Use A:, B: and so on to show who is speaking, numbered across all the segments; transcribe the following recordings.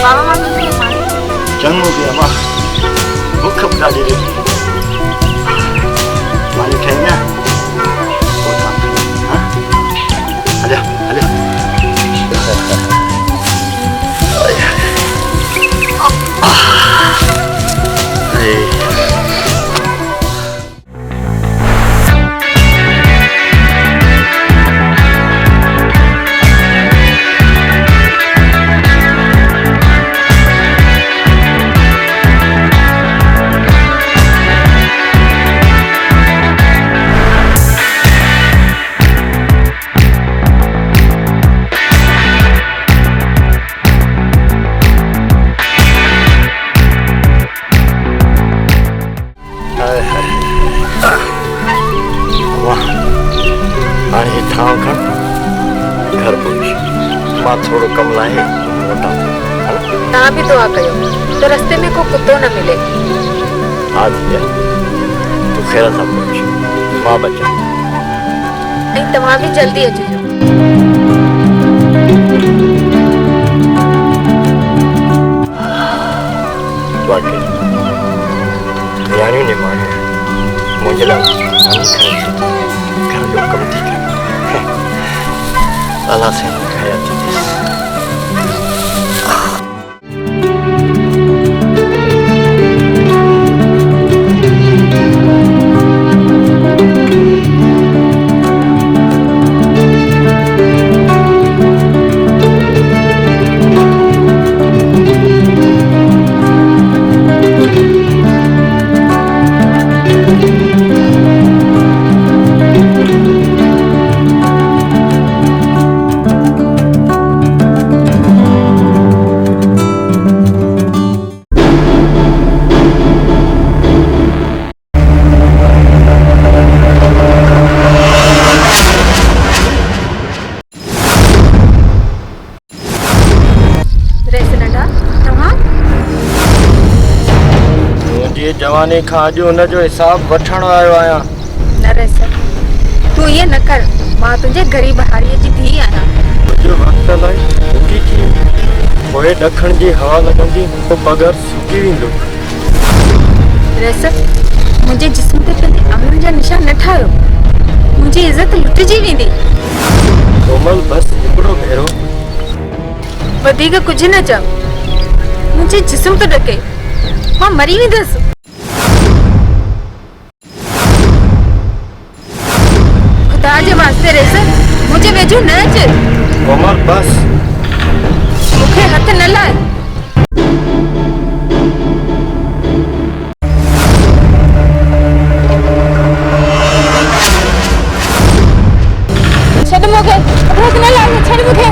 A: चंगो भी अमा भूख बता दे रही मानी खाइना वो काम हाँ आजा आजा घर पहुंच मां थोड़ो कम लाए मोटा
B: ना भी दुआ कयो तो रास्ते में को कुत्तो न मिले
A: आज दिया तू खैर सां पहुंच मां बचा
B: नहीं तमाम भी जल्दी अचजो
A: वाकई यानी ने मानो मुझे लगा घर जो कम थी अल्लाह से खाया जवानी खां अॼु हुनजो हिसाब वठण आयो आहियां
B: न रे सर तू ये न कर मां तुझे गरीब हारीअ जी धी आहियां
A: तुझो वक्त लाइ सुकी थी पोइ ॾखण जी हवा लॻंदी तो बग़ैर सुकी वेंदो
B: रे सर मुंहिंजे जिस्म ते पंहिंजे अमलनि जा निशान न ठाहियो मुंहिंजी इज़त लुटिजी वेंदी
A: कोमल बस हिकिड़ो भेरो
B: वधीक कुझु न चओ मुंहिंजे जिस्म तो ॾके मां मरी वेंदसि खुदा जे वास्ते रे सर मुझे वेझो न अच
A: कोमल बस
B: मूंखे हथ न लाए छॾ मूंखे हथ न लाए छॾ मूंखे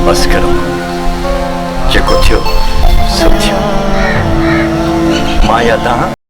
A: बस करो जेको थियो सभु थियो मां यादां